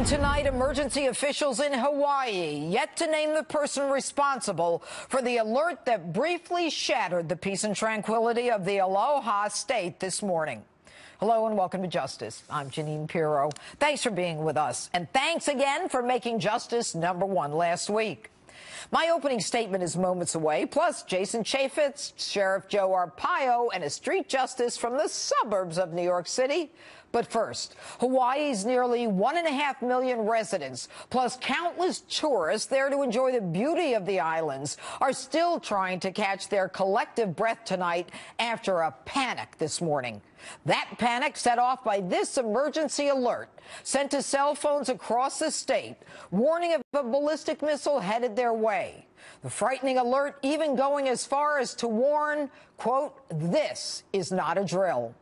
Tonight, emergency officials in Hawaii yet to name the person responsible for the alert that briefly shattered the peace and tranquility of the Aloha State this morning. Hello and welcome to Justice. I'm Jeanine Pirro. Thanks for being with us. And thanks again for making Justice #1 last week. My opening statement is moments away, plus Jason Chaffetz, Sheriff Joe Arpaio, and a street justice from the suburbs of New York City. But first, Hawaii's nearly 1.5 million residents, plus countless tourists there to enjoy the beauty of the islands, are still trying to catch their collective breath tonight after a panic this morning. That panic set off by this emergency alert sent to cell phones across the state, warning of a ballistic missile headed their way. The frightening alert even going as far as to warn, quote, "This is not a drill."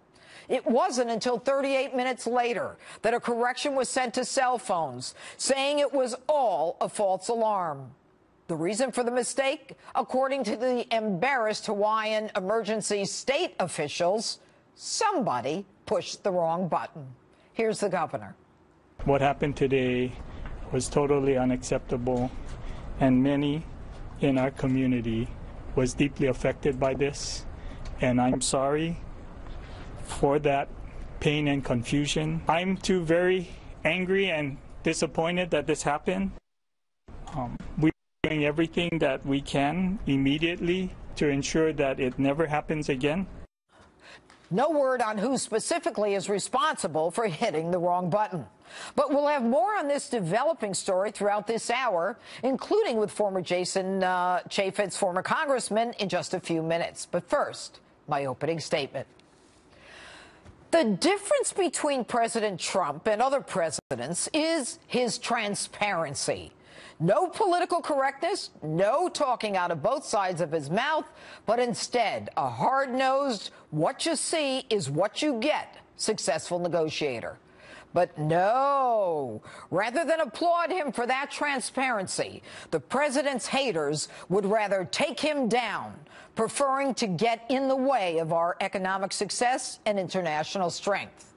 It wasn't until 38 minutes later that a correction was sent to cell phones, saying it was all a false alarm. The reason for the mistake, according to the embarrassed Hawaiian emergency state officials, somebody pushed the wrong button. Here's the governor. What happened today was totally unacceptable, and many in our community was deeply affected by this, and I'm sorry for that pain and confusion. I'm too very angry and disappointed that this happened. We're doing everything that we can immediately to ensure that it never happens again. No word on who specifically is responsible for hitting the wrong button. But we'll have more on this developing story throughout this hour, including with former Jason Chaffetz, former congressman, in just a few minutes. But first, my opening statement. The difference between President Trump and other presidents is his transparency. No political correctness, no talking out of both sides of his mouth, but instead a hard-nosed, what you see is what you get, successful negotiator. But no, rather than applaud him for that transparency, the president's haters would rather take him down, preferring to get in the way of our economic success and international strength.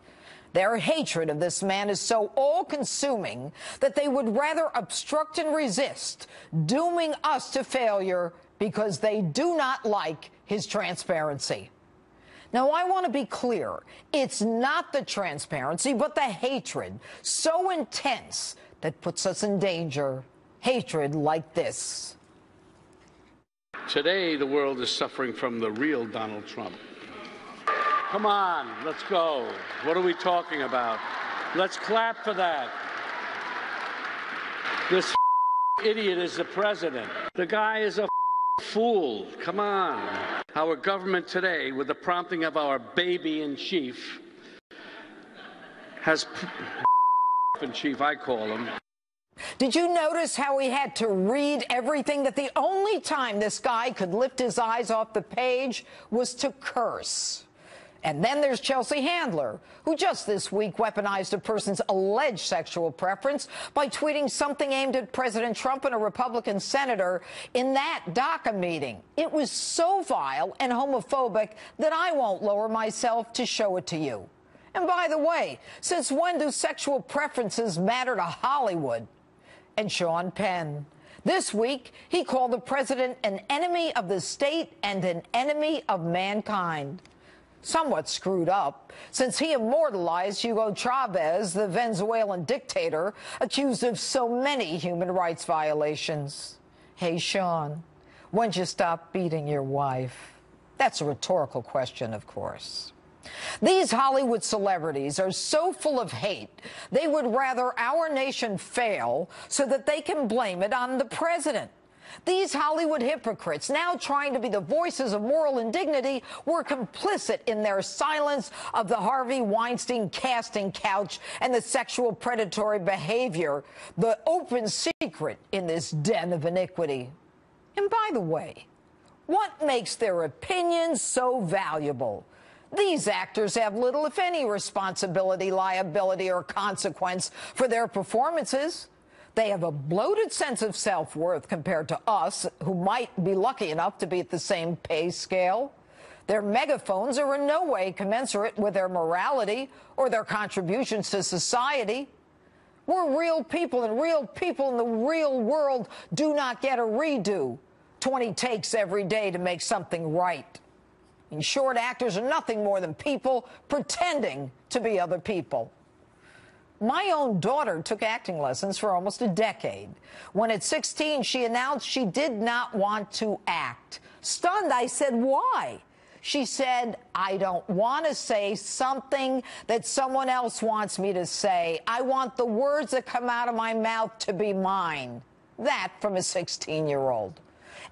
Their hatred of this man is so all-consuming that they would rather obstruct and resist, dooming us to failure because they do not like his transparency. Now, I want to be clear. It's not the transparency, but the hatred, so intense that puts us in danger. Hatred like this. Today, the world is suffering from the real Donald Trump. Come on, let's go. What are we talking about? Let's clap for that. This idiot is the president. The guy is a fool. Come on. Our government today, with the prompting of our baby-in-chief, has in chief, I call him. Did you notice how he had to read everything, that the only time this guy could lift his eyes off the page was to curse? And then there's Chelsea Handler, who just this week weaponized a person's alleged sexual preference by tweeting something aimed at President Trump and a Republican senator in that DACA meeting. It was so vile and homophobic that I won't lower myself to show it to you. And by the way, since when do sexual preferences matter to Hollywood? And Sean Penn. This week, he called the president an enemy of the state and an enemy of mankind. Somewhat screwed up, since he immortalized Hugo Chavez, the Venezuelan dictator, accused of so many human rights violations. Hey, Sean, when'd you stop beating your wife? That's a rhetorical question, of course. These Hollywood celebrities are so full of hate, they would rather our nation fail so that they can blame it on the president. These Hollywood hypocrites, now trying to be the voices of moral indignity, were complicit in their silence of the Harvey Weinstein casting couch and the sexual predatory behavior, the open secret in this den of iniquity. And by the way, what makes their opinions so valuable? These actors have little, if any, responsibility, liability, or consequence for their performances. They have a bloated sense of self-worth compared to us, who might be lucky enough to be at the same pay scale. Their megaphones are in no way commensurate with their morality or their contributions to society. We're real people, and real people in the real world do not get a redo. 20 takes every day to make something right. In short, actors are nothing more than people pretending to be other people. My own daughter took acting lessons for almost a decade. When at 16, she announced she did not want to act. Stunned, I said, why? She said, I don't want to say something that someone else wants me to say. I want the words that come out of my mouth to be mine. That from a 16-year-old.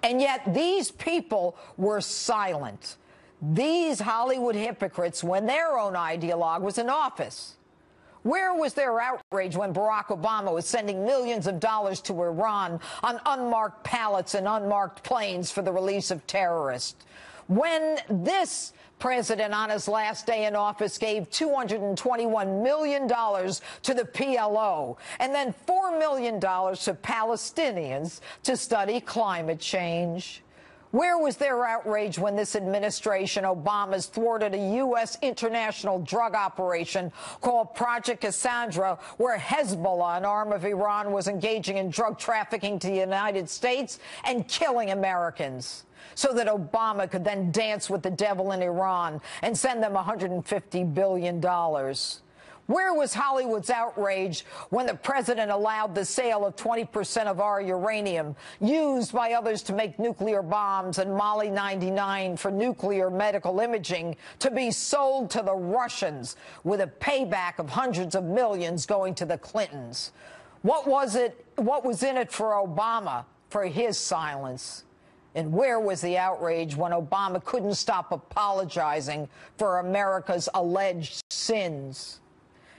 And yet these people were silent. These Hollywood hypocrites, when their own ideologue was in office. Where was their outrage when Barack Obama was sending millions of dollars to Iran on unmarked pallets and unmarked planes for the release of terrorists? When this president on his last day in office gave $221 million to the PLO and then $4 million to Palestinians to study climate change? Where was their outrage when this administration, Obama's, thwarted a U.S. international drug operation called Project Cassandra, where Hezbollah, an arm of Iran, was engaging in drug trafficking to the United States and killing Americans, so that Obama could then dance with the devil in Iran and send them $150 billion? Where was Hollywood's outrage when the president allowed the sale of 20% of our uranium, used by others to make nuclear bombs, and Molly 99 for nuclear medical imaging, to be sold to the Russians with a payback of hundreds of millions going to the Clintons? What was in it for Obama for his silence? And where was the outrage when Obama couldn't stop apologizing for America's alleged sins?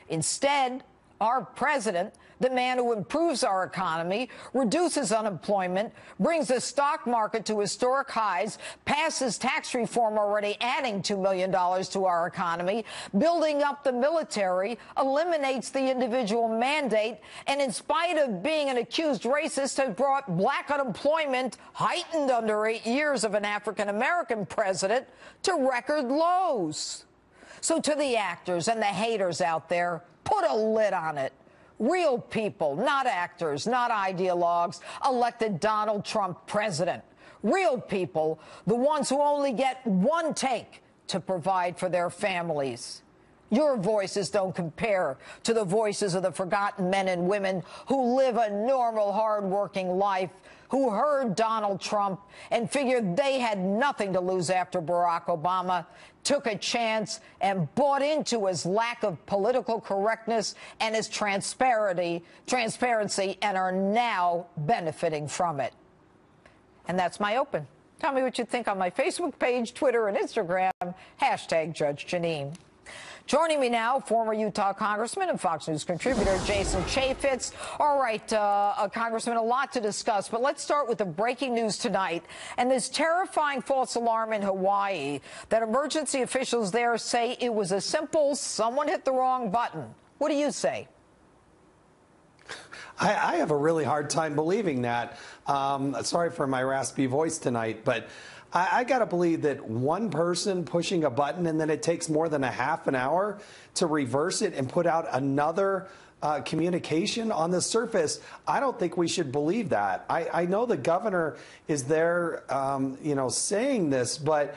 Instead, our president, the man who improves our economy, reduces unemployment, brings the stock market to historic highs, passes tax reform already adding $2 million to our economy, building up the military, eliminates the individual mandate, and in spite of being an accused racist, has brought black unemployment, heightened under 8 years of an African-American president, to record lows. So to the actors and the haters out there, put a lid on it. Real people, not actors, not ideologues, elected Donald Trump president. Real people, the ones who only get one take to provide for their families. Your voices don't compare to the voices of the forgotten men and women who live a normal, hard-working life, who heard Donald Trump and figured they had nothing to lose after Barack Obama, took a chance and bought into his lack of political correctness and his transparency, and are now benefiting from it. And that's my open. Tell me what you think on my Facebook page, Twitter, and Instagram, #Judge Jeanine. Joining me now, former Utah Congressman and Fox News contributor Jason Chaffetz. All right, Congressman, a lot to discuss, but let's start with the breaking news tonight and this terrifying false alarm in Hawaii that emergency officials there say it was a simple someone hit the wrong button. What do you say? I have a really hard time believing that. Sorry for my raspy voice tonight, but I got to believe that one person pushing a button and then it takes more than a half an hour to reverse it and put out another communication on the surface. I don't think we should believe that. I know the governor is there, saying this, but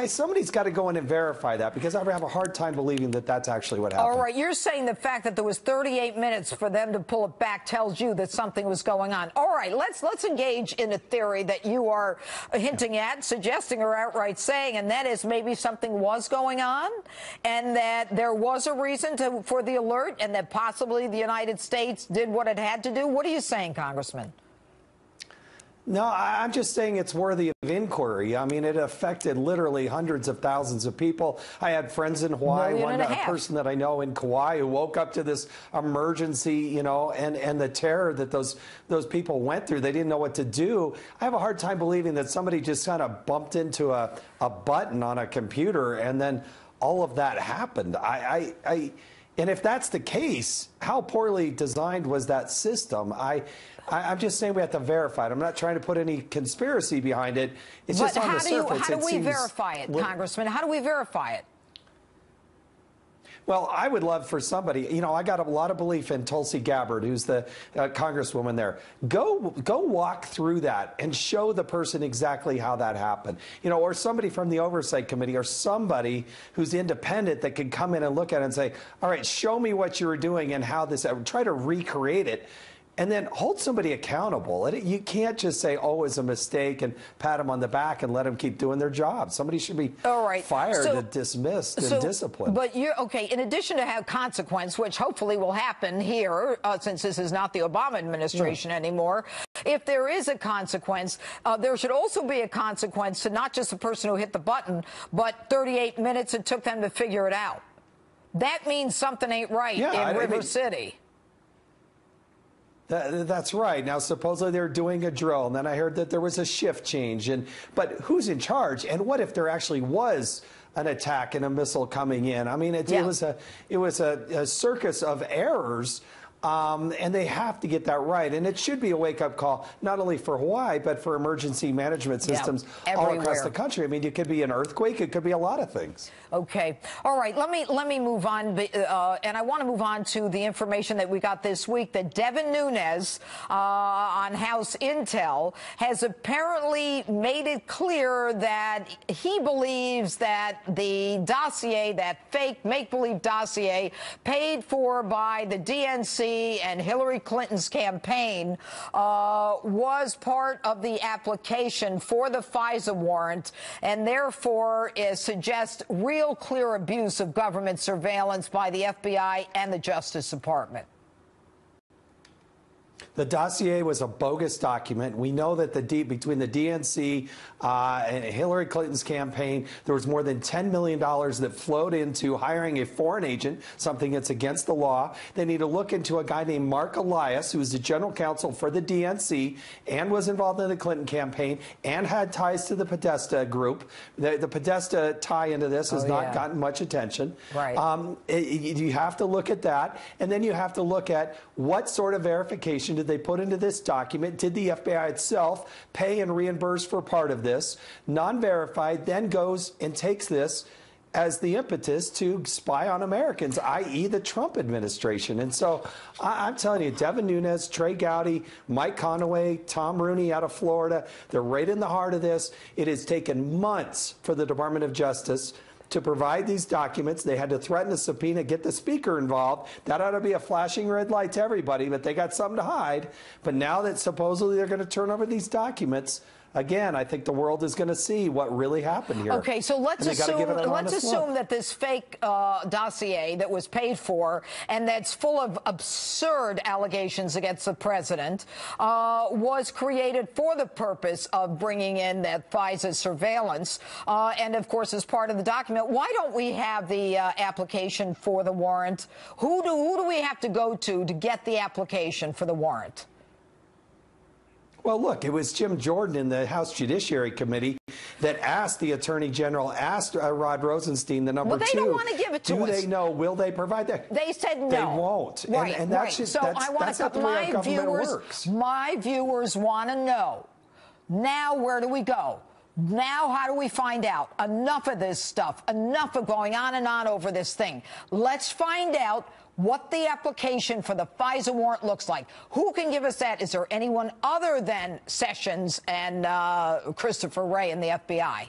somebody's got to go in and verify that, because I have a hard time believing that that's actually what happened. All right, you're saying the fact that there was 38 minutes for them to pull it back tells you that something was going on. All right, let's engage in a theory that you are hinting at, suggesting, or outright saying, and that is maybe something was going on, and that there was a reason for the alert, and that possibly the United States did what it had to do. What are you saying, Congressman? No, I'm just saying it's worthy of inquiry. I mean, it affected literally hundreds of thousands of people. I had friends in Hawaii, one person that I know in Kauai who woke up to this emergency, and the terror that those people went through. They didn't know what to do. I have a hard time believing that somebody just kind of bumped into a button on a computer and then all of that happened. And if that's the case, how poorly designed was that system? I'm just saying we have to verify it. I'm not trying to put any conspiracy behind it. It's just on the surface. How do we verify it, Congressman? How do we verify it? Well, I would love for somebody, you know, I got a lot of belief in Tulsi Gabbard, who's the congresswoman there. Go walk through that and show the person exactly how that happened. You know, or somebody from the Oversight Committee or somebody who's independent that can come in and look at it and say, all right, show me what you were doing and how this, try to recreate it. And then hold somebody accountable. You can't just say, oh, it's a mistake and pat them on the back and let them keep doing their job. Somebody should be fired and dismissed and disciplined. But you're okay. In addition to have consequence, which hopefully will happen here, since this is not the Obama administration anymore, if there is a consequence, there should also be a consequence to not just the person who hit the button, but 38 minutes it took them to figure it out. That means something ain't right in River City. That's right. Now, supposedly they're doing a drill, and then I heard that there was a shift change. But who's in charge? And what if there actually was an attack and a missile coming in? I mean, it was a circus of errors. And they have to get that right. And it should be a wake-up call, not only for Hawaii, but for emergency management systems all across the country. I mean, it could be an earthquake. It could be a lot of things. Okay. All right. Let me move on. And I want to move on to the information that we got this week that Devin Nunes on House Intel has apparently made it clear that he believes that the dossier, that fake make-believe dossier paid for by the DNC and Hillary Clinton's campaign was part of the application for the FISA warrant, and therefore suggests real clear abuse of government surveillance by the FBI and the Justice Department. The dossier was a bogus document. We know that between the DNC and Hillary Clinton's campaign, there was more than $10 million that flowed into hiring a foreign agent, something that's against the law. They need to look into a guy named Mark Elias, who is the general counsel for the DNC and was involved in the Clinton campaign and had ties to the Podesta group. The Podesta tie into this has not gotten much attention. Right. You have to look at that, and then you have to look at what sort of verification did they put into this document? Did the FBI itself pay and reimburse for part of this? Non-verified then goes and takes this as the impetus to spy on Americans, i.e. the Trump administration. And so I'm telling you, Devin Nunes, Trey Gowdy, Mike Conaway, Tom Rooney out of Florida, they're right in the heart of this. It has taken months for the Department of Justice to provide these documents. They had to threaten a subpoena, get the speaker involved. That ought to be a flashing red light to everybody, but they got something to hide. But now that supposedly they're going to turn over these documents, again, I think the world is going to see what really happened here. Okay, so let's assume that this fake dossier that was paid for and that's full of absurd allegations against the president was created for the purpose of bringing in that FISA surveillance and, of course, as part of the document. Why don't we have the application for the warrant? Who do we have to go to get the application for the warrant? Well, look, it was Jim Jordan in the House Judiciary Committee that asked the Attorney General, asked Rod Rosenstein, the number two. Well, they don't want to give it to us. Do they know? Will they provide that? They said no. They won't. Right, and right. That's just, so that's, I want that's not the way our government works. My viewers want to know. Now, where do we go? Now, how do we find out? Enough of this stuff. Enough of going on and on over this thing. Let's find out what the application for the FISA warrant looks like. Who can give us that? Is there anyone other than Sessions and Christopher Wray and the FBI?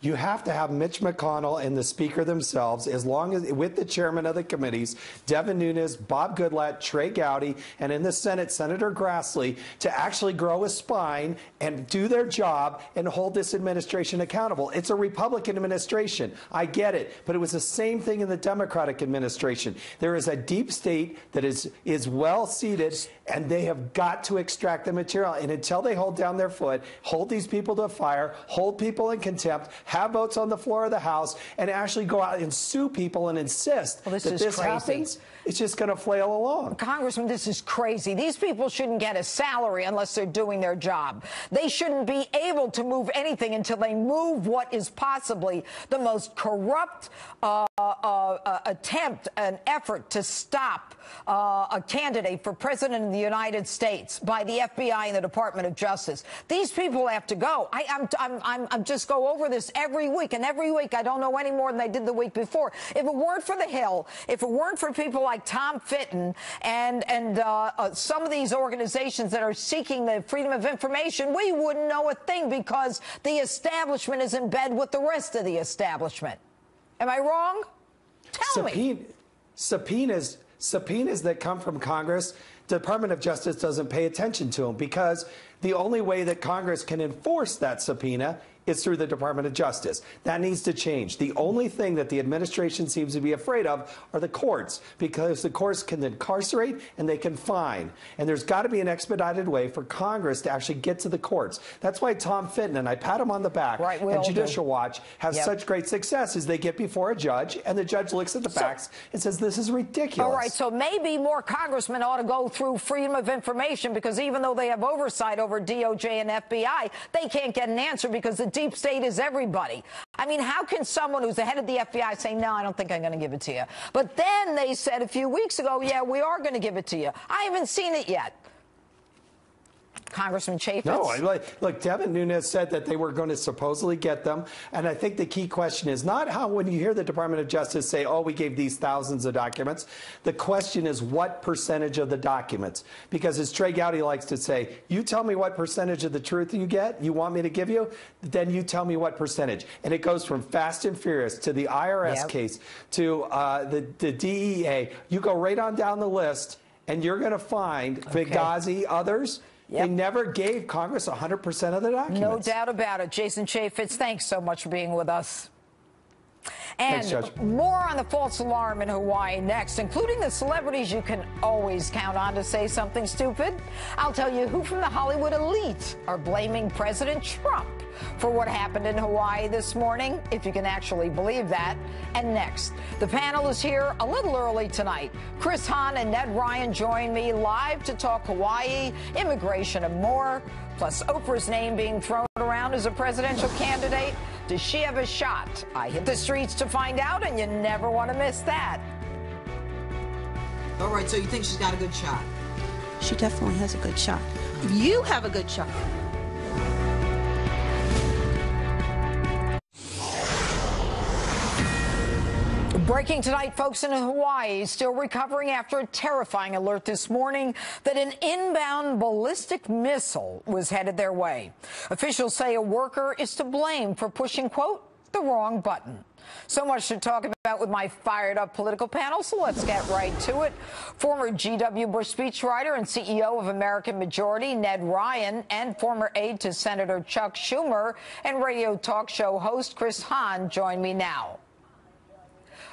You have to have Mitch McConnell and the Speaker themselves, as long as with the chairman of the committees, Devin Nunes, Bob Goodlatte, Trey Gowdy, and in the Senate, Senator Grassley, to actually grow a spine and do their job and hold this administration accountable. It's a Republican administration. I get it. But it was the same thing in the Democratic administration. There is a deep state that is well seated, and they have got to extract the material. And until they hold down their foot, hold these people to fire, hold people in contempt, have votes on the floor of the House, and actually go out and sue people and insist that this happens, it's just going to flail along. Congressman, this is crazy. These people shouldn't get a salary unless they're doing their job. They shouldn't be able to move anything until they move what is possibly the most corrupt attempt, an effort to stop a candidate for president of the United States by the FBI and the Department of Justice. These people have to go. I'm just go over this every week, and every week I don't know any more than they did the week before. If it weren't for the Hill, if it weren't for people like Tom Fitton and some of these organizations that are seeking the freedom of information, we wouldn't know a thing because the establishment is in bed with the rest of the establishment. Am I wrong? Tell me. Subpoenas that come from Congress, the Department of Justice doesn't pay attention to them because the only way that Congress can enforce that subpoena is through the Department of Justice. That needs to change. The only thing that the administration seems to be afraid of are the courts, because the courts can incarcerate and they can fine. And there's got to be an expedited way for Congress to actually get to the courts. That's why Tom Fitton, and I pat him on the back, and Judicial Watch have such great success, is they get before a judge, and the judge looks at the facts and says, this is ridiculous. All right, so maybe more congressmen ought to go through freedom of information, because even though they have oversight over DOJ and FBI, they can't get an answer because the deep state is everybody. I mean, how can someone who's the head of the FBI say, no, I don't think I'm going to give it to you? But then they said a few weeks ago, yeah, we are going to give it to you. I haven't seen it yet. Congressman Chaffetz? No, look, Devin Nunes said that they were going to supposedly get them. And I think the key question is not how, when you hear the Department of Justice say, oh, we gave these thousands of documents, the question is what percentage of the documents? Because as Trey Gowdy likes to say, you tell me what percentage of the truth you get, you want me to give you, then you tell me what percentage. And it goes from fast and furious to the IRS case to the DEA. You go right on down the list, and you're going to find Benghazi, others. They never gave Congress 100% of the documents. No doubt about it. Jason Chaffetz, thanks so much for being with us. And thanks, more on the false alarm in Hawaii next, including the celebrities you can always count on to say something stupid. I'll tell you who from the Hollywood elite are blaming President Trump for what happened in Hawaii this morning, if you can actually believe that. And next, the panel is here a little early tonight. Chris Hahn and Ned Ryan join me live to talk Hawaii, immigration, and more. Plus, Oprah's name being thrown around as a presidential candidate. Does she have a shot? I hit the streets to find out, and you never want to miss that. All right, so you think she's got a good shot? She definitely has a good shot. You have a good shot. Breaking tonight, folks in Hawaii still recovering after a terrifying alert this morning that an inbound ballistic missile was headed their way. Officials say a worker is to blame for pushing, quote, the wrong button. So much to talk about with my fired-up political panel, so let's get right to it. Former G.W. Bush speechwriter and CEO of American Majority, Ned Ryan, and former aide to Senator Chuck Schumer and radio talk show host Chris Hahn join me now.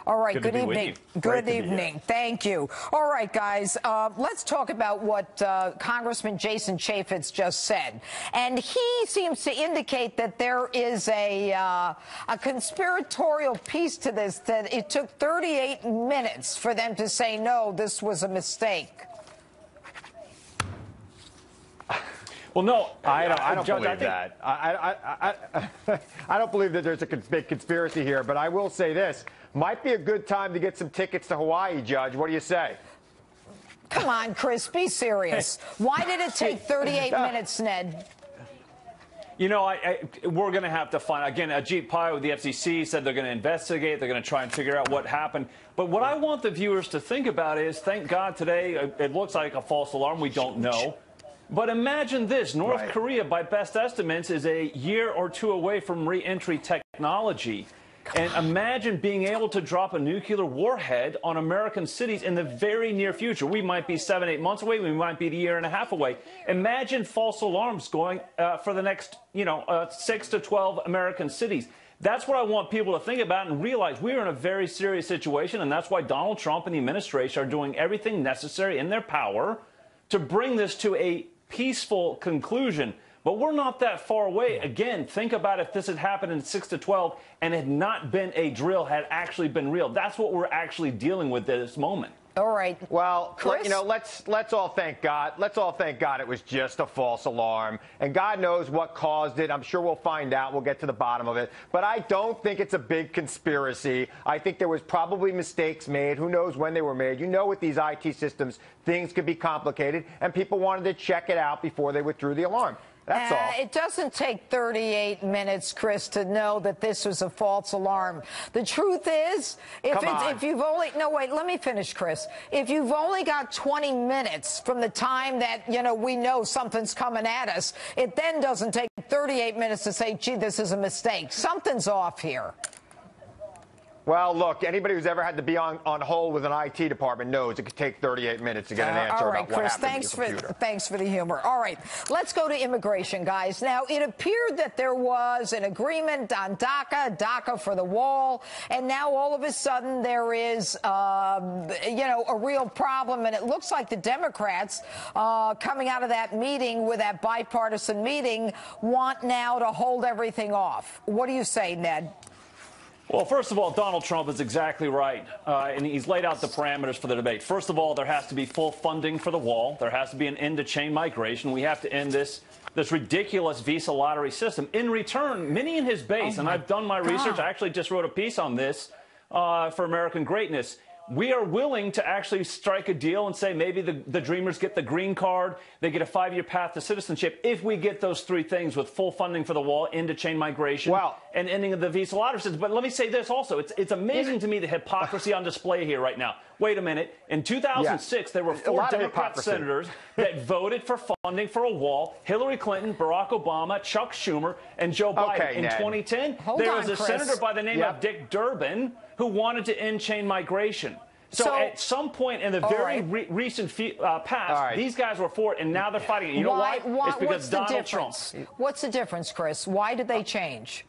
All right, good evening. Good evening. Thank you. All right, guys, let's talk about what Congressman Jason Chaffetz just said. And he seems to indicate that there is a conspiratorial piece to this, that it took 38 minutes for them to say, no, this was a mistake. Well, no, I don't believe that. I don't believe that there's a big conspiracy here, but I will say this. Might be a good time to get some tickets to Hawaii, Judge. What do you say? Come on, Chris, be serious. Why did it take 38 minutes, Ned? You know, we're going to have to find, again, Ajit Pai with the FCC said they're going to investigate. They're going to try and figure out what happened. But what I want the viewers to think about is, thank God today, it looks like a false alarm. We don't know. But imagine this. North Korea, by best estimates, is a year or two away from re-entry technology. And imagine being able to drop a nuclear warhead on American cities in the very near future. We might be 7, 8 months away. We might be a year and a half away. Imagine false alarms going for the next, 6 to 12 American cities. That's what I want people to think about and realize we're in a very serious situation. And that's why Donald Trump and the administration are doing everything necessary in their power to bring this to a peaceful conclusion. But we're not that far away. Again, think about if this had happened in 6 to 12 and had not been a drill, had actually been real. That's what we're actually dealing with at this moment. All right. Well, Chris? let's all thank God. Let's all thank God it was just a false alarm. And God knows what caused it. I'm sure we'll find out. We'll get to the bottom of it. But I don't think it's a big conspiracy. I think there was probably mistakes made. Who knows when they were made? You know, with these IT systems, things could be complicated. And people wanted to check it out before they withdrew the alarm. That's all. It doesn't take 38 minutes, Chris, to know that this was a false alarm. The truth is, if you've only, no, wait, let me finish, Chris. If you've only got 20 minutes from the time that, we know something's coming at us, it then doesn't take 38 minutes to say, gee, this is a mistake. Something's off here. Well, look, anybody who's ever had to be on hold with an IT department knows it could take 38 minutes to get an answer about what happened to your computer. Thanks for the humor. All right, let's go to immigration, guys. Now, it appeared that there was an agreement on DACA for the wall, and now all of a sudden there is, a real problem, and it looks like the Democrats, coming out of that meeting with that bipartisan meeting, want now to hold everything off. What do you say, Ned? Well, first of all, Donald Trump is exactly right, and he's laid out the parameters for the debate. First of all, there has to be full funding for the wall. There has to be an end to chain migration. We have to end this ridiculous visa lottery system. In return, many in his base, and I've done my research, I actually just wrote a piece on this for American Greatness. We are willing to actually strike a deal and say maybe the Dreamers get the green card, they get a 5-year path to citizenship if we get those three things with full funding for the wall, end to chain migration, and ending of the visa lottery system. But let me say this also. It's amazing to me the hypocrisy on display here right now. Wait a minute. In 2006, there were 4 Democrat senators that voted for funding for a wall. Hillary Clinton, Barack Obama, Chuck Schumer, and Joe Biden. In 2010, there was a senator by the name of Dick Durbin who wanted to end chain migration. So at some point in the very recent past, these guys were for it, and now they're fighting it. You know why? It's because Donald Trump. What's the difference, Chris? Why did they change?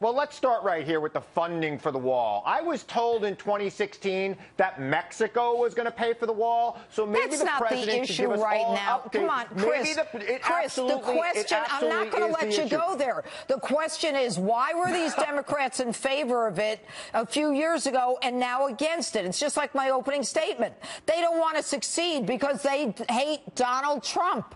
Well, let's start right here with the funding for the wall. I was told in 2016 that Mexico was going to pay for the wall, so maybe the president should give us all updates. Come on, Chris. Chris, the question, I'm not going to let you go there. The question is, why were these Democrats in favor of it a few years ago and now against it? It's just like my opening statement. They don't want to succeed because they hate Donald Trump.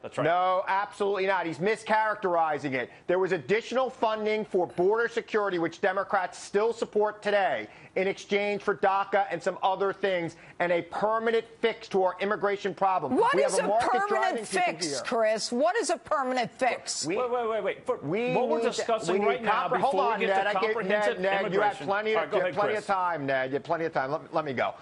That's right. No, absolutely not. He's mischaracterizing it. There was additional funding for border security, which Democrats still support today, in exchange for DACA and some other things, and a permanent fix to our immigration problem. What is a permanent fix, Chris? What is a permanent fix? Wait. What we're discussing right now, before we get to comprehensive immigration. You have plenty of time, Ned. You have plenty of time. Let me go.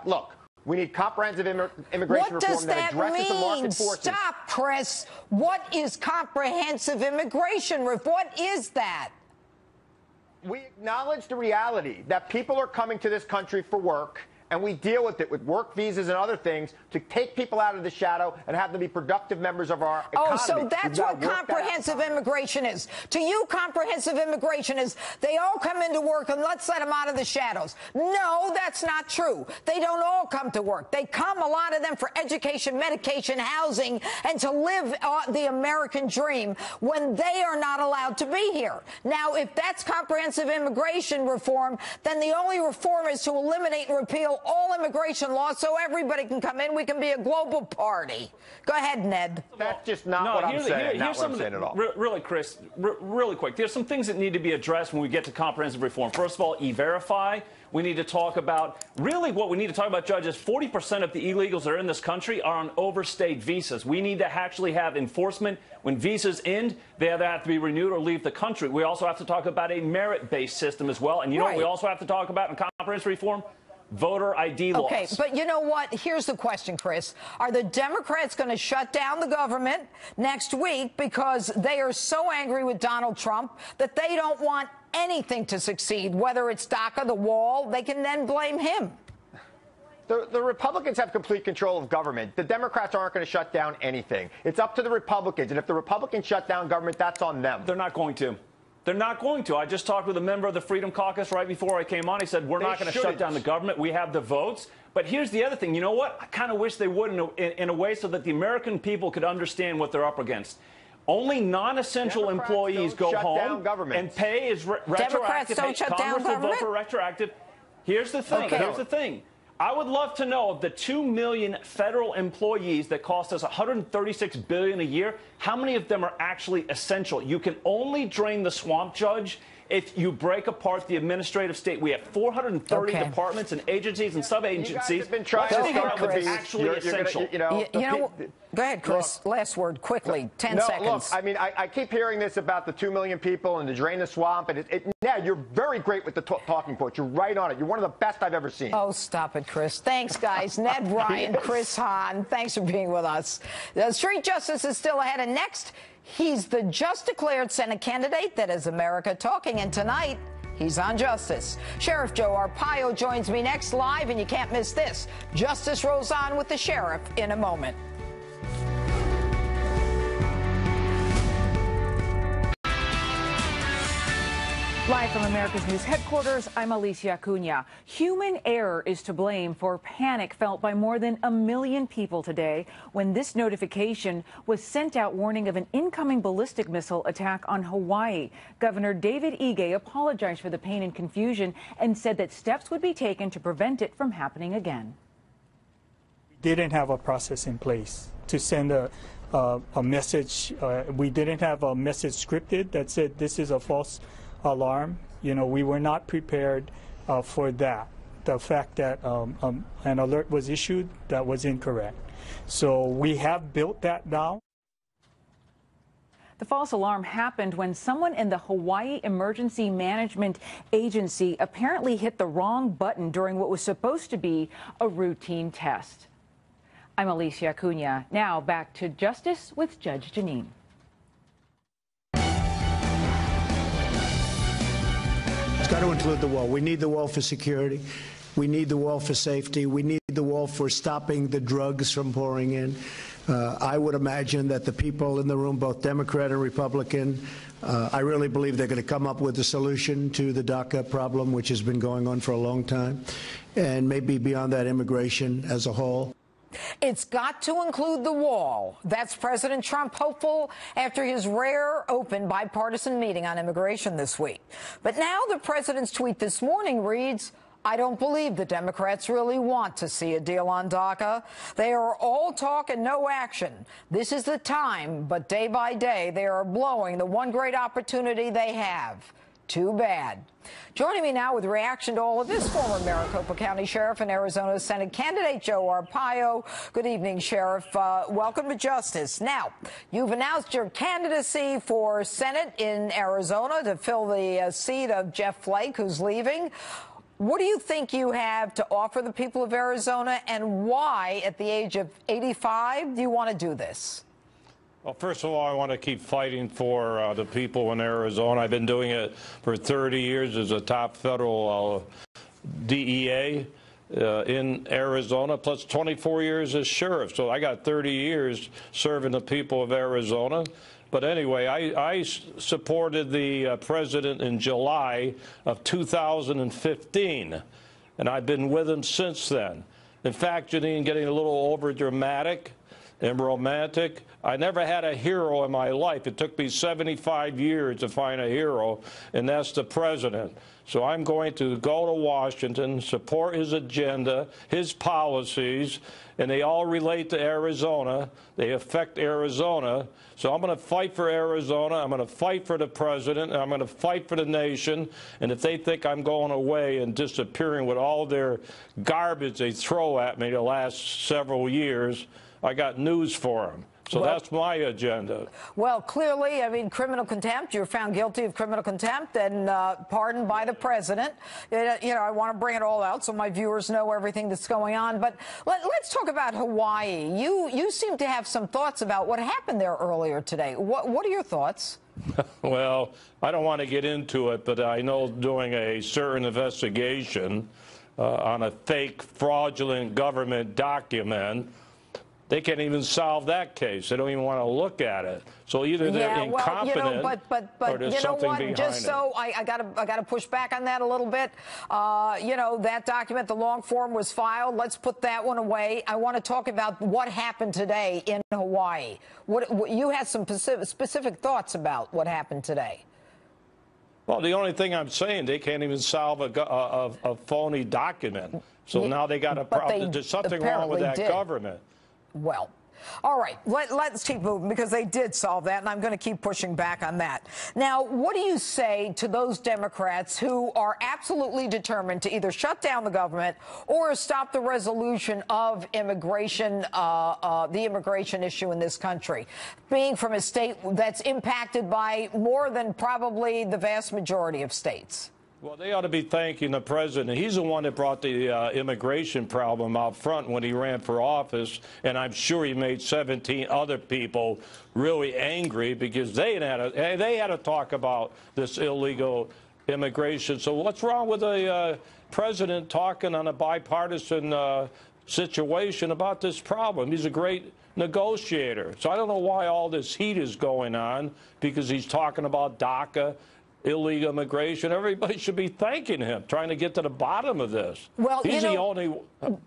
Look. We need comprehensive immigration reform that addresses the market forces. Stop, Chris. What is comprehensive immigration reform? What is that? We acknowledge the reality that people are coming to this country for work, and we deal with it with work visas and other things to take people out of the shadow and have them be productive members of our economy. Oh, so that's what comprehensive immigration is. To you, comprehensive immigration is they all come into work and let's let them out of the shadows. No, that's not true. They don't all come to work. They come, a lot of them, for education, medication, housing, and to live the American dream when they are not allowed to be here. Now, if that's comprehensive immigration reform, then the only reform is to eliminate and repeal all immigration laws so everybody can come in. We can be a global party. Go ahead, Ned. That's just not what I'm saying. Not what I'm saying at all. Really, Chris, really quick. There's some things that need to be addressed when we get to comprehensive reform. First of all, E-Verify. We need to talk about, really what we need to talk about, Judge, is 40% of the illegals that are in this country are on overstayed visas. We need to actually have enforcement. When visas end, they either have to be renewed or leave the country. We also have to talk about a merit-based system as well. And you know what we also have to talk about in comprehensive reform? Voter ID laws. Okay, but you know what? Here's the question, Chris. Are the Democrats going to shut down the government next week because they are so angry with Donald Trump that they don't want anything to succeed, whether it's DACA, the wall? They can then blame him. The Republicans have complete control of government. The Democrats aren't going to shut down anything. It's up to the Republicans. And if the Republicans shut down government, that's on them. They're not going to. They're not going to. I just talked with a member of the Freedom Caucus right before I came on. He said, we're not going to shut down the government. We have the votes. But here's the other thing. You know what? I kind of wish they would in a way so that the American people could understand what they're up against. Only non-essential employees go home and pay is retroactive. Democrats don't shut down government? Congress will vote for retroactive. Here's the thing. Here's the thing. I would love to know of the 2 million federal employees that cost us $136 billion a year, how many of them are actually essential? You can only drain the swamp, Judge, if you break apart the administrative state. We have 430 departments and agencies and sub-agencies. Been trying to start with actually essential. Go ahead, Chris. Last word, quickly, 10 seconds. Look, I mean, I keep hearing this about the 2 million people and to drain the swamp. And Ned, you're very great with the talking points. You're right on it. You're one of the best I've ever seen. Oh, stop it, Chris. Thanks, guys. Ned Ryan, Chris Hahn, thanks for being with us. The Street Justice is still ahead. And next, he's the just declared Senate candidate that is America Talking. And tonight, he's on Justice. Sheriff Joe Arpaio joins me next live, and you can't miss this. Justice rolls on with the sheriff in a moment. Live from America's News headquarters, I'm Alicia Acuna. Human error is to blame for panic felt by more than 1 million people today when this notification was sent out warning of an incoming ballistic missile attack on Hawaii. Governor David Ige apologized for the pain and confusion and said that steps would be taken to prevent it from happening again. We didn't have a process in place to send a message. We didn't have a message scripted that said this is a false alarm. You know, we were not prepared for that. The fact that an alert was issued that was incorrect. So we have built that now. The false alarm happened when someone in the Hawaii Emergency Management Agency apparently hit the wrong button during what was supposed to be a routine test. I'm Alicia Acuna. Now back to Justice with Judge Jeanine. It's got to include the wall. We need the wall for security. We need the wall for safety. We need the wall for stopping the drugs from pouring in. I would imagine that the people in the room, both Democrat and Republican, I really believe they're going to come up with a solution to the DACA problem, which has been going on for a long time, and maybe beyond that, immigration as a whole. It's got to include the wall. That's President Trump hopeful after his rare open bipartisan meeting on immigration this week. But now the president's tweet this morning reads, I don't believe the Democrats really want to see a deal on DACA. They are all talk and no action. This is the time, but day by day, they are blowing the one great opportunity they have. Too bad. Joining me now with reaction to all of this, former Maricopa County Sheriff and Arizona Senate candidate Joe Arpaio. Good evening, Sheriff. Welcome to Justice. Now, you've announced your candidacy for Senate in Arizona to fill the seat of Jeff Flake, who's leaving. What do you think you have to offer the people of Arizona, and why, at the age of 85, do you want to do this? Well, first of all, I want to keep fighting for the people in Arizona. I've been doing it for 30 years as a top federal DEA in Arizona, plus 24 years as sheriff. So I got 30 years serving the people of Arizona. But anyway, I supported the president in July of 2015, and I've been with him since then. In fact, Jeanine, getting a little overdramatic and romantic, I never had a hero in my life. It took me 75 years to find a hero, and that's the president. So I'm going to go to Washington, support his agenda, his policies, and they all relate to Arizona. They affect Arizona. So I'm going to fight for Arizona. I'm going to fight for the president. And I'm going to fight for the nation. And if they think I'm going away and disappearing with all their garbage they throw at me the last several years, I got news for them. So that's my agenda. Well, clearly, I mean, criminal contempt. You're found guilty of criminal contempt and pardoned by the president. You know, I want to bring it all out so my viewers know everything that's going on. But let's talk about Hawaii. You seem to have some thoughts about what happened there earlier today. What are your thoughts? Well, I don't want to get into it, but I know doing a certain investigation on a fake, fraudulent government document, they can't even solve that case. They don't even want to look at it. So either they're incompetent, or there's something behind it. Just so I got to push back on that a little bit. You know, that document, the long form, was filed. Let's put that one away. I want to talk about what happened today in Hawaii. What you had some specific thoughts about what happened today. Well, the only thing I'm saying, they can't even solve a phony document. So now they got a problem. There's something wrong with that government. Well, All right, let's keep moving because they did solve that, and I'm going to keep pushing back on that. Now, what do you say to those Democrats who are absolutely determined to either shut down the government or stop the resolution of immigration, the immigration issue in this country, being from a state that's impacted by more than probably the vast majority of states? Well, they ought to be thanking the president. He's the one that brought the immigration problem out front when he ran for office, and I'm sure he made 17 other people really angry because they had to talk about this illegal immigration. So what's wrong with the president talking on a bipartisan situation about this problem? He's a great negotiator. So I don't know why all this heat is going on, because he's talking about DACA, illegal immigration. Everybody should be thanking him, trying to get to the bottom of this. Well, he's the only.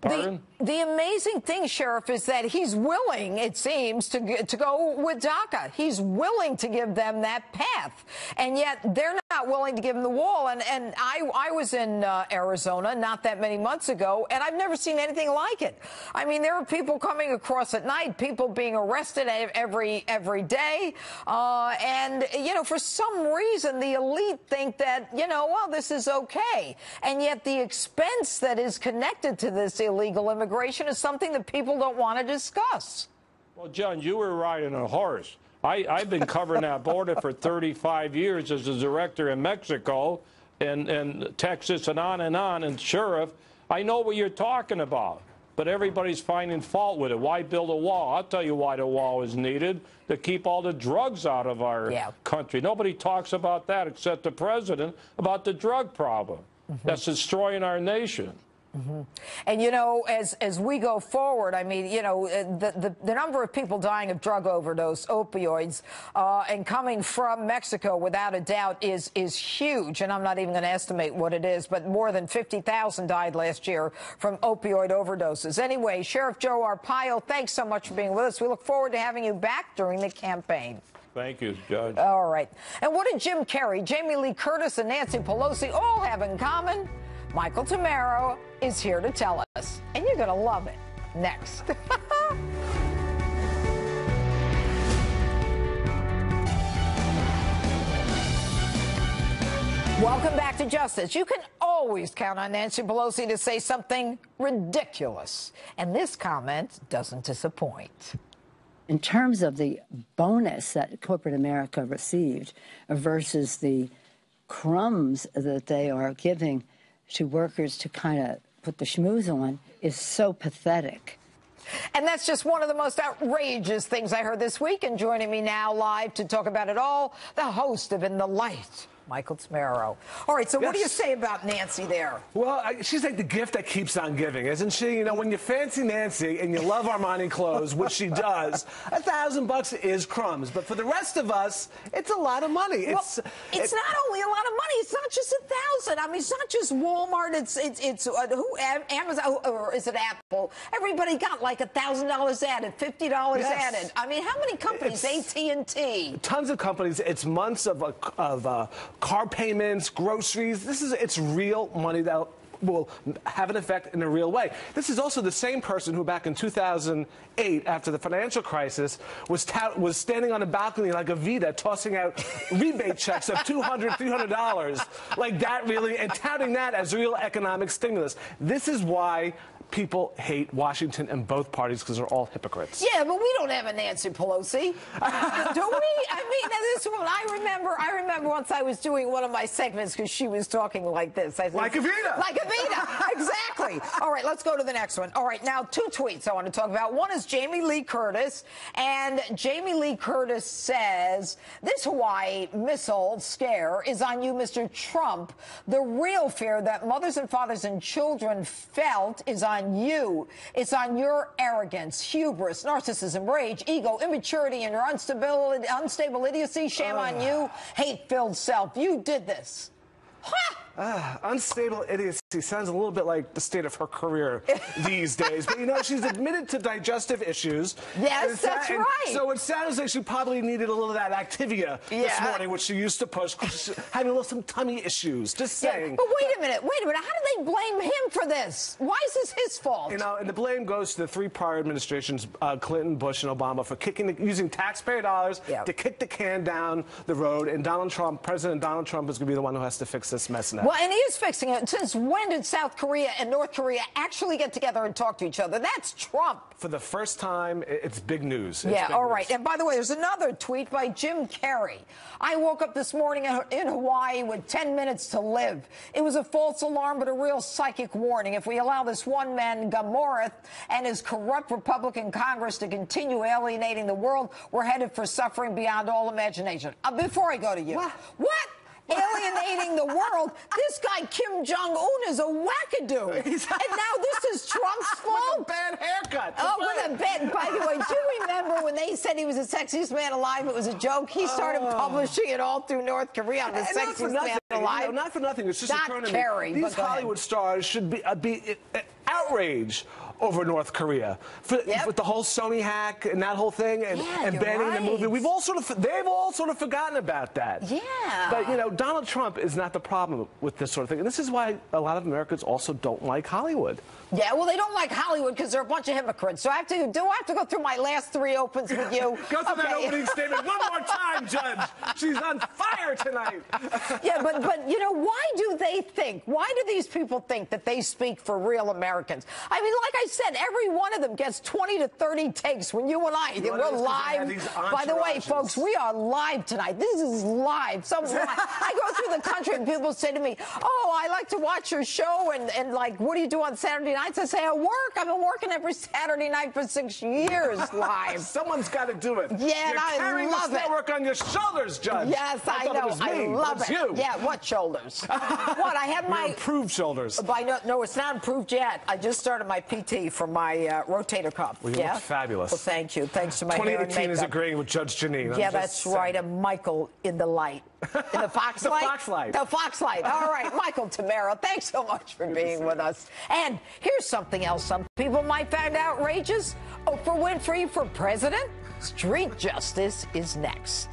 Pardon? The amazing thing, Sheriff, is that he's willing, it seems, to go with DACA. He's willing to give them that path, and yet they're not willing to give him the wall. And I was in Arizona not that many months ago, and I've never seen anything like it. I mean, there are people coming across at night, people being arrested every day, and you know, for some reason the elite think that, you know, well, this is okay, and yet the expense that is connected to this illegal immigration is something that people don't want to discuss. Well, John, you were riding a horse. I've been covering that border for 35 years as a director in Mexico and Texas and on, and Sheriff, I know what you're talking about. But everybody's finding fault with it. Why build a wall? I'll tell you why the wall is needed, to keep all the drugs out of our country. Nobody talks about that except the president, about the drug problem that's destroying our nation. And, you know, as we go forward, I mean, you know, the number of people dying of drug overdose, opioids, and coming from Mexico, without a doubt, is huge. And I'm not even going to estimate what it is, but more than 50,000 died last year from opioid overdoses. Anyway, Sheriff Joe Arpaio, thanks so much for being with us. We look forward to having you back during the campaign. Thank you, Judge. All right. And what did Jim Carrey, Jamie Lee Curtis, and Nancy Pelosi all have in common? Michael Tamaro is here to tell us, and you're going to love it. Next. Welcome back to Justice. You can always count on Nancy Pelosi to say something ridiculous, and this comment doesn't disappoint. In terms of the bonus that corporate America received versus the crumbs that they are giving to workers to kind of put the schmooze on, is so pathetic. And that's just one of the most outrageous things I heard this week. And joining me now live to talk about it all, the host of In the Light, Michael Tamaro. All right, so what do you say about Nancy there? Well, she's like the gift that keeps on giving, isn't she? You know, when you fancy Nancy and you love Armani clothes, which she does, $1,000 is crumbs. But for the rest of us, it's a lot of money. Well, it's not only a lot of money. It's not just 1,000. I mean, it's not just Walmart. It's Amazon, or is it Apple? Everybody got like $1,000 added, $50 added. I mean, how many companies? AT&T. Tons of companies. It's months of car payments, groceries. It's real money that will have an effect in a real way. This is also the same person who back in 2008, after the financial crisis, was standing on a balcony like a Vita, tossing out rebate checks of $200, $300, like that really, and touting that as real economic stimulus. This is why people hate Washington and both parties, because they're all hypocrites. Yeah, but we don't have a Nancy Pelosi, do we? I mean, this one, I remember once I was doing one of my segments because she was talking like this. I said, like a Vita. Like a Vita, exactly. All right, let's go to the next one. All right, now 2 tweets I want to talk about. One is Jamie Lee Curtis, and Jamie Lee Curtis says, this Hawaii missile scare is on you, Mr. Trump. The real fear that mothers and fathers and children felt is on you. It's on your arrogance, hubris, narcissism, rage, ego, immaturity, and your unstable idiocy. Shame on you, hate-filled self. You did this. Unstable idiocy. sounds a little bit like the state of her career these days. But, you know, she's admitted to digestive issues. Yes, that's right. So it sounds like she probably needed a little of that Activia this morning, which she used to push, having some tummy issues. Just saying. But wait a minute. How do they blame him for this? Why is this his fault? You know, and the blame goes to the three prior administrations, Clinton, Bush, and Obama, for using taxpayer dollars to kick the can down the road. And President Donald Trump is going to be the one who has to fix this mess now. Well, and he is fixing it. Since when did South Korea and North Korea actually get together and talk to each other? That's Trump. For the first time, it's big news. All right. And by the way, there's another tweet by Jim Carrey. I woke up this morning in Hawaii with 10 minutes to live. It was a false alarm, but a real psychic warning. If we allow this one man, Gamoreth, and his corrupt Republican Congress to continue alienating the world, we're headed for suffering beyond all imagination. Before I go to you. What? Alienating the world. This guy, Kim Jong-un, is a wackadoo. And now this is Trump's fault? With a bad haircut. With a bad... By the way, do you remember when they said he was the sexiest man alive? It was a joke. He started publishing it all through North Korea on the sexiest man alive. You know, not for nothing. It's just not Carrie. These Hollywood stars should be outraged over North Korea with the whole Sony hack and that whole thing and banning the movie. They've all sort of forgotten about that. Yeah. But you know, Donald Trump is not the problem with this sort of thing, and this is why a lot of Americans also don't like Hollywood. Yeah, well, they don't like Hollywood because they're a bunch of hypocrites. So I have to go through my last three opens with you. Go through that opening statement one more time, Judge. She's on fire tonight. Yeah, but you know, why do these people think that they speak for real Americans? I mean, like I said, every one of them gets 20 to 30 takes when you and we're live. By the way, folks, we are live tonight. This is live. I go through the country and people say to me, "Oh, I like to watch your show," and like, "What do you do on Saturday nights?" I say, "I work. I've been working every Saturday night for 6 years live." Someone's got to do it. Yeah, and I carrying love this network on your shoulders, Judge. Yes, I know. I love it. You. Yeah, what shoulders? What? I have my improved shoulders. No, it's not improved yet. I just started my PT for my rotator cuff. Well, you look fabulous. Well, thank you. Thanks to my hair and makeup. 2018 is agreeing with Judge Jeanine. Yeah, that's right. I'm Michael in the light. In the Fox light? The Fox light. The Fox light. All right, Michael Tamero, thanks so much for being with us. And here's something else some people might find outrageous. Oprah Winfrey for president? Street justice is next.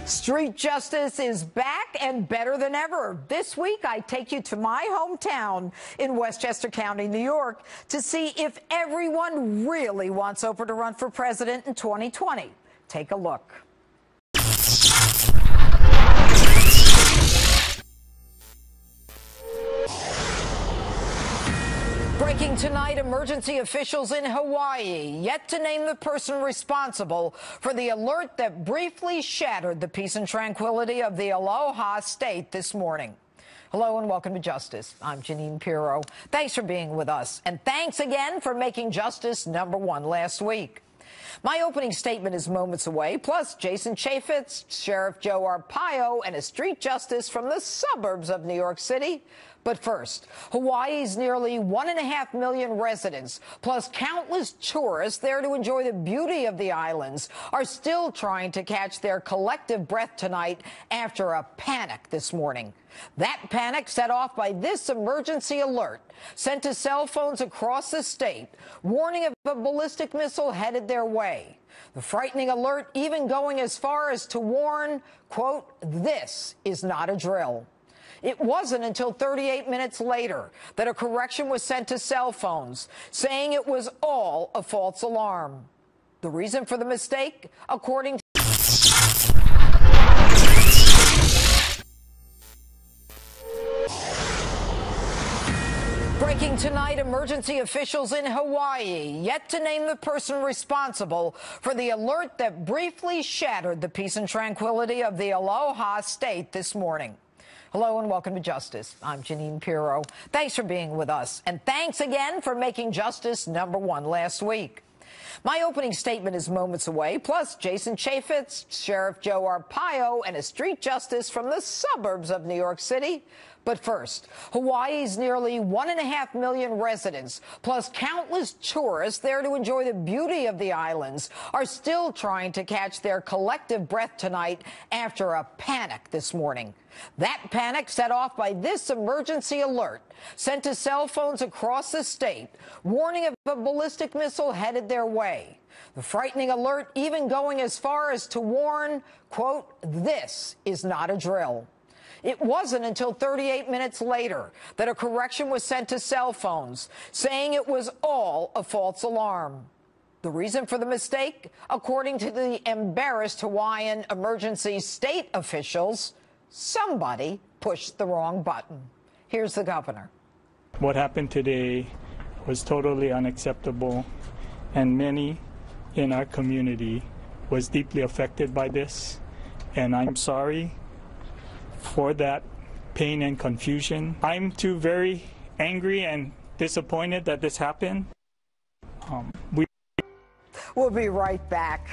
Street justice is back and better than ever. This week, I take you to my hometown in Westchester County, New York, to see if everyone really wants Oprah to run for president in 2020. Take a look. Breaking tonight, emergency officials in Hawaii yet to name the person responsible for the alert that briefly shattered the peace and tranquility of the Aloha State this morning. Hello and welcome to Justice. I'm Jeanine Pirro. Thanks for being with us. And thanks again for making justice #1 last week. My opening statement is moments away, plus Jason Chaffetz, Sheriff Joe Arpaio, and a street justice from the suburbs of New York City. But first, Hawaii's nearly 1.5 million residents, plus countless tourists there to enjoy the beauty of the islands, are still trying to catch their collective breath tonight after a panic this morning. That panic set off by this emergency alert sent to cell phones across the state, warning of a ballistic missile headed their way. The frightening alert even going as far as to warn, quote, "This is not a drill." It wasn't until 38 minutes later that a correction was sent to cell phones, saying it was all a false alarm. The reason for the mistake, according to Breaking tonight, emergency officials in Hawaii yet to name the person responsible for the alert that briefly shattered the peace and tranquility of the Aloha State this morning. Hello and welcome to Justice. I'm Jeanine Pirro. Thanks for being with us. And thanks again for making justice #1 last week. My opening statement is moments away, plus Jason Chaffetz, Sheriff Joe Arpaio, and a street justice from the suburbs of New York City. But first, Hawaii's nearly 1.5 million residents, plus countless tourists there to enjoy the beauty of the islands, are still trying to catch their collective breath tonight after a panic this morning. That panic set off by this emergency alert sent to cell phones across the state, warning of a ballistic missile headed their way. The frightening alert even going as far as to warn, quote, "This is not a drill." It wasn't until 38 minutes later that a correction was sent to cell phones, saying it was all a false alarm. The reason for the mistake, according to the embarrassed Hawaiian emergency state officials, somebody pushed the wrong button. Here's the governor. What happened today was totally unacceptable, and many in our community was deeply affected by this, and I'm sorry for that pain and confusion. I'm too very angry and disappointed that this happened. We'll be right back.